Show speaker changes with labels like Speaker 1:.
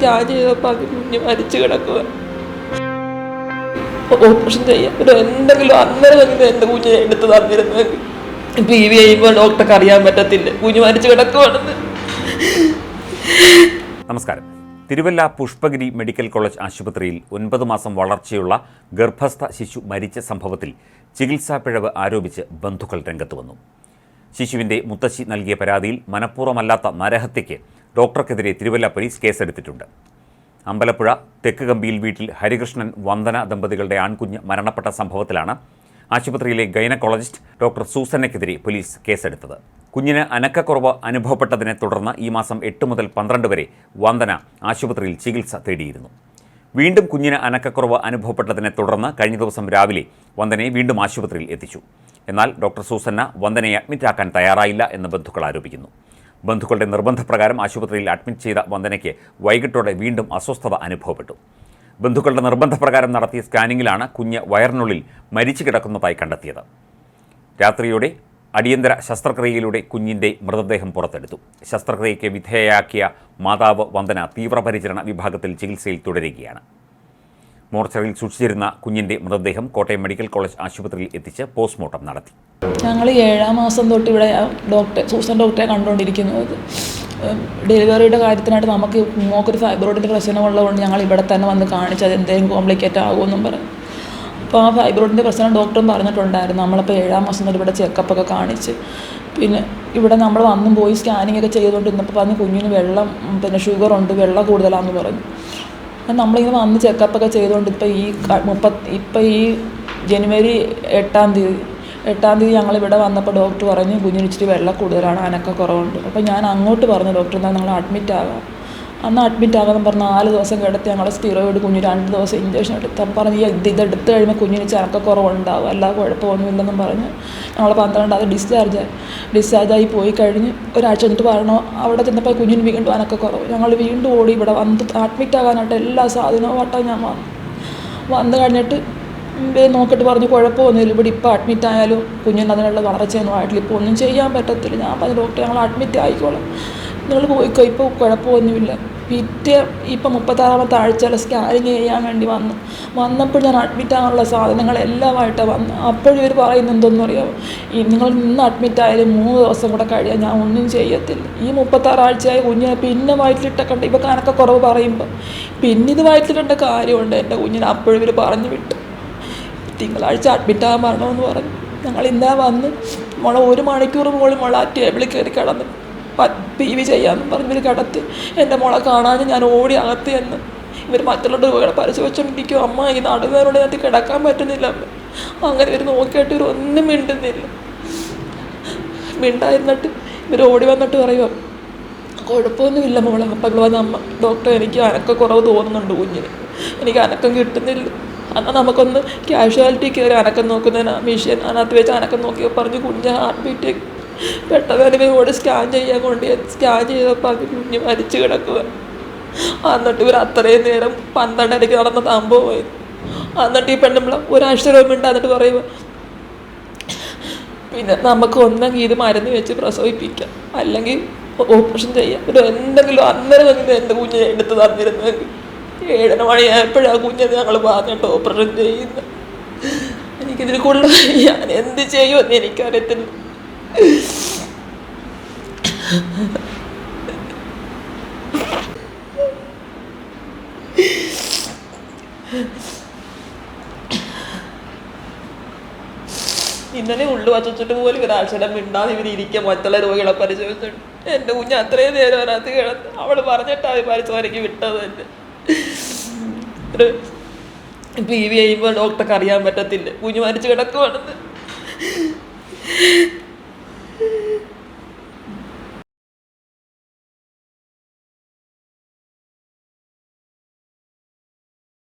Speaker 1: Scan ചെയ്തപ്പോൾ അത് കുഞ്ഞ് മരിച്ചു കിടക്കുക. ഓപ്പറേഷൻ ചെയ്യാൻ എന്തെങ്കിലും അന്നേരം എൻ്റെ കുഞ്ഞിനെ എടുത്ത് തന്നിരുന്നെങ്കിൽ PV ചെയ്യുമ്പോൾ ഡോക്ടർക്ക് അറിയാൻ പറ്റത്തില്ല കുഞ്ഞ് മരിച്ചു കിടക്കുവാണെന്ന്.
Speaker 2: നമസ്കാരം. തിരുവല്ല പുഷ്പഗിരി മെഡിക്കൽ കോളേജ് ആശുപത്രിയിൽ 9 മാസം വളർച്ചയുള്ള ഗർഭസ്ഥ ശിശു മരിച്ച സംഭവത്തിൽ ചികിത്സാ പിഴവ് ആരോപിച്ച് ബന്ധുക്കൾ രംഗത്ത് വന്നു. ശിശുവിൻ്റെ മുത്തശ്ശി നൽകിയ പരാതിയിൽ മനഃപൂർവ്വമല്ലാത്ത നരഹത്യയ്ക്ക് ഡോക്ടർക്കെതിരെ തിരുവല്ല പോലീസ് കേസെടുത്തിട്ടുണ്ട്. അമ്പലപ്പുഴ തെക്ക് കമ്പിയിൽ വീട്ടിൽ ഹരികൃഷ്ണൻ വന്ദന ദമ്പതികളുടെ ആൺകുഞ്ഞ് മരണപ്പെട്ട സംഭവത്തിലാണ് ആശുപത്രിയിലെ ഗൈനക്കോളജിസ്റ്റ് ഡോക്ടർ സൂസന്നയ്ക്കെതിരെ പോലീസ് കേസെടുത്തത്. കുഞ്ഞിന് അനക്കക്കുറവ് അനുഭവപ്പെട്ടതിനെ തുടർന്ന് ഈ മാസം 8 മുതൽ 12 വരെ വന്ദന ആശുപത്രിയിൽ ചികിത്സ തേടിയിരുന്നു. വീണ്ടും കുഞ്ഞിന് അനക്കക്കുറവ് അനുഭവപ്പെട്ടതിനെ തുടർന്ന് കഴിഞ്ഞ ദിവസം രാവിലെ വന്ദനയെ വീണ്ടും ആശുപത്രിയിൽ എത്തിച്ചു. എന്നാൽ ഡോക്ടർ സൂസന്ന വന്ദനയെ അഡ്മിറ്റാക്കാൻ തയ്യാറായില്ല എന്ന് ബന്ധുക്കൾ ആരോപിക്കുന്നു. ബന്ധുക്കളുടെ നിർബന്ധപ്രകാരം ആശുപത്രിയിൽ അഡ്മിറ്റ് ചെയ്ത വന്ദനയ്ക്ക് വൈകിട്ടോടെ വീണ്ടും അസ്വസ്ഥത അനുഭവപ്പെട്ടു. ബന്ധുക്കളുടെ നിർബന്ധപ്രകാരം നടത്തിയ സ്കാനിങ്ങിലാണ് കുഞ്ഞ് വയറിനുള്ളിൽ മരിച്ചു കിടക്കുന്നതായി കണ്ടെത്തിയത്. രാത്രിയോടെ അടിയന്തര ശസ്ത്രക്രിയയിലൂടെ കുഞ്ഞിൻ്റെ മൃതദേഹം പുറത്തെടുത്തു. ശസ്ത്രക്രിയയ്ക്ക് വിധേയയാക്കിയ മാതാവ് വന്ദന തീവ്രപരിചരണ വിഭാഗത്തിൽ ചികിത്സയിൽ തുടരുകയാണ്. മോർച്ചറിയിൽ സൂക്ഷിച്ചിരുന്ന കുഞ്ഞിൻ്റെ മൃതദേഹം കോട്ടയം മെഡിക്കൽ കോളേജ് ആശുപത്രിയിൽ എത്തിച്ച് പോസ്റ്റ്മോർട്ടം നടത്തി.
Speaker 1: ഞങ്ങൾ 7-ാം മാസം തൊട്ട് ഇവിടെ സൂസൻ ഡോക്ടറെ കണ്ടുകൊണ്ടിരിക്കുന്നത്. ഡെലിവറിയുടെ കാര്യത്തിനായിട്ട് നമുക്ക് മോക്കൊരു ഫൈബ്രോയിഡിൻ്റെ പ്രശ്നമുള്ളതുകൊണ്ട് ഞങ്ങൾ ഇവിടെ തന്നെ വന്ന് കാണിച്ചത് എന്തെങ്കിലും കോംപ്ലിക്കേറ്റ് ആകുമെന്നും പറഞ്ഞു. അപ്പോൾ ആ ഫൈബ്രോയിഡിൻ്റെ പ്രശ്നം ഡോക്ടറും പറഞ്ഞിട്ടുണ്ടായിരുന്നു. നമ്മളിപ്പോൾ 7-ാം മാസം തൊട്ട് ഇവിടെ ചെക്കപ്പൊക്കെ കാണിച്ച് പിന്നെ ഇവിടെ നമ്മൾ വന്നും പോയി സ്കാനിങ് ഒക്കെ ചെയ്തുകൊണ്ട് ഇന്നപ്പോൾ പറഞ്ഞ് കുഞ്ഞിന് വെള്ളം ഷുഗറുണ്ട്, വെള്ളം കൂടുതലാണെന്ന് പറഞ്ഞു. നമ്മളിങ്ങനെ വന്ന് ചെക്കപ്പൊക്കെ ചെയ്തുകൊണ്ട് ഇപ്പോൾ ഈ ജനുവരി 8-ാം തീയതി ഞങ്ങളിവിടെ വന്നപ്പോൾ ഡോക്ടർ പറഞ്ഞു കുഞ്ഞിന് ഇച്ചിരി വെള്ളം കൂടുതലാണ്, അനക്ക കുറവുണ്ട്. അപ്പോൾ ഞാൻ അങ്ങോട്ട് പറഞ്ഞു ഡോക്ടർ എന്നാൽ നിങ്ങൾ അഡ്മിറ്റ് ആകാം. അന്ന് അഡ്മിറ്റ് ആകാമെന്ന് പറഞ്ഞ് 4 ദിവസം കിടത്തി ഞങ്ങൾ സ്റ്റിറോയിഡ് കുഞ്ഞ് 2 ദിവസം ഇഞ്ചക്ഷൻ എടുത്ത്. അപ്പം പറഞ്ഞ് ഇതെടുത്ത് കഴിയുമ്പോൾ കുഞ്ഞിന് ചനക്കക്കുറവുണ്ടാവും, അല്ലാതെ കുഴപ്പമൊന്നുമില്ലെന്നും പറഞ്ഞ് ഞങ്ങൾ 12 ഡിസ്ചാർജായി പോയി കഴിഞ്ഞ് ഒരാഴ്ച എന്നിട്ട് പറഞ്ഞു. അവിടെ ചെന്നപ്പോൾ കുഞ്ഞിന് വീണ്ടും അനക്കക്കുറവ്. ഞങ്ങൾ വീണ്ടും ഓടി ഇവിടെ വന്ന് അഡ്മിറ്റ് ആകാനായിട്ട് എല്ലാ സാധനവും ഞാൻ വന്നു കഴിഞ്ഞിട്ട് നോക്കിയിട്ട് പറഞ്ഞു കുഴപ്പമൊന്നുമില്ല, ഇവിടെ ഇപ്പോൾ അഡ്മിറ്റ് ആയാലും കുഞ്ഞിന് അതിനുള്ള വളർച്ചയൊന്നും ആയിട്ടില്ല, ഇപ്പോൾ ഒന്നും ചെയ്യാൻ പറ്റത്തില്ല. ഞാൻ പറഞ്ഞു ഡോക്ടർ ഞങ്ങൾ അഡ്മിറ്റ് ആയിക്കോളാം, നിങ്ങൾ പോയിക്കോ, ഇപ്പോൾ കുഴപ്പമൊന്നുമില്ല. ഇപ്പം 36-ാമത്തെ ആഴ്ചയിൽ സ്കാനിങ് ചെയ്യാൻ വേണ്ടി വന്നപ്പോൾ ഞാൻ അഡ്മിറ്റ് ആകാനുള്ള സാധനങ്ങളെല്ലാമായിട്ടാണ് വന്നത്. അപ്പോഴും ഇവർ പറയുന്നത് എന്തെന്ന് അറിയാമോ, നിങ്ങൾ ഇന്ന് അഡ്മിറ്റ് ആയാലും 3 ദിവസം കൂടെ കഴിയാൻ ഞാൻ ഒന്നും ചെയ്യത്തില്ല. ഈ 36 ആഴ്ചയായി കുഞ്ഞിനെ പിന്നെ വയറ്റിലിട്ടൊക്കെ ഇപ്പോൾ കണക്കക്കുറവ് പറയുമ്പോൾ പിന്നെ ഇത് വയറ്റിലിട്ട കാര്യമുണ്ട് എൻ്റെ കുഞ്ഞിനെ. അപ്പോഴും ഇവർ പറഞ്ഞു വിട്ടു തിങ്കളാഴ്ച അഡ്മിറ്റ് ആകാൻ പറഞ്ഞതെന്ന് പറഞ്ഞു. ഞങ്ങൾ ഇന്നാ വന്ന് 1 മണിക്കൂർ പോലും ആ ടേബിളിൽ കയറി കിടന്ന് PV ചെയ്യാമെന്ന് പറഞ്ഞ് ഇവർ കിടത്തി. എൻ്റെ മോളെ കാണാൻ ഞാൻ ഓടി അകത്ത് ചെന്ന് ഇവർ മറ്റുള്ള രോഗികളെ പരിശോധിച്ചുകൊണ്ടിരിക്കും. അമ്മ ഈ നടുവേനോട് അതിനകത്ത് കിടക്കാൻ പറ്റുന്നില്ല. അങ്ങനെ ഇവർ നോക്കിയിട്ട് ഇവർ ഒന്നും മിണ്ടായിരുന്നിട്ട് ഇവർ ഓടി വന്നിട്ട് പറയുക കുഴപ്പമൊന്നുമില്ല മോളെ. അപ്പം ഇവിടെ വന്ന് അമ്മ ഡോക്ടർ എനിക്ക് അനക്കക്കുറവ് തോന്നുന്നുണ്ട് കുഞ്ഞിന്, എനിക്ക് അനക്കം കിട്ടുന്നില്ല. എന്നാൽ നമുക്കൊന്ന് കാഷ്വാലിറ്റി കയറി അനക്കം നോക്കുന്നതിന് മെഷീൻ അതിനകത്ത് വെച്ച് അനക്കം നോക്കിയപ്പോൾ പറഞ്ഞ് കുഞ്ഞ് ഹാർട്ട് ബീറ്റ് പെട്ടെന്ന് ഓടി സ്കാൻ ചെയ്തപ്പോൾ അത് കുഞ്ഞ് മരിച്ചു കിടക്കുക. എന്നിട്ട് ഇവർ അത്രയും നേരം 12:30 നടന്ന സംഭവമായിരുന്നു. എന്നിട്ട് ഈ പെണ്ണുമ്പോൾ ഒരാഴ്ച എന്നിട്ട് പറയുക പിന്നെ നമുക്ക് ഒന്നെങ്കിൽ ഇത് മരുന്ന് വെച്ച് പ്രസവിപ്പിക്കാം, അല്ലെങ്കിൽ ഓപ്പറേഷൻ ചെയ്യാം. എന്തെങ്കിലും അന്നേരം എൻ്റെ കുഞ്ഞിനെ എടുത്ത് തന്നിരുന്നെങ്കിൽ 7 മണിയായപ്പോഴാണ് കുഞ്ഞിനെ ഞങ്ങൾ പറഞ്ഞിട്ട് ഓപ്പറേഷൻ ചെയ്യുന്നത്. എനിക്കിതിൽ കൂടുതൽ ഞാൻ എന്ത് ചെയ്യുമെന്ന് എനിക്കറിയത്തില്ല. ഇന്നലെ ഉള്ളു വച്ചിട്ട് പോലും ഒരാഴ്ചയുടെ മിണ്ടാതെ ഇവരിയ്ക്കാൻ മറ്റുള്ള രോഗികളെ പരിശോധിച്ചിട്ട് എൻ്റെ കുഞ്ഞ് അത്രയും നേരം അതിനകത്ത് കിടന്ന് അവൾ പറഞ്ഞിട്ടാണ് പരിശോധനയ്ക്ക് വിട്ടത്. തന്നെ PV ചെയ്യുമ്പോൾ ഡോക്ടർക്ക് അറിയാൻ പറ്റത്തില്ല കുഞ്ഞ് മരിച്ചു കിടക്കുവാണെന്ന്.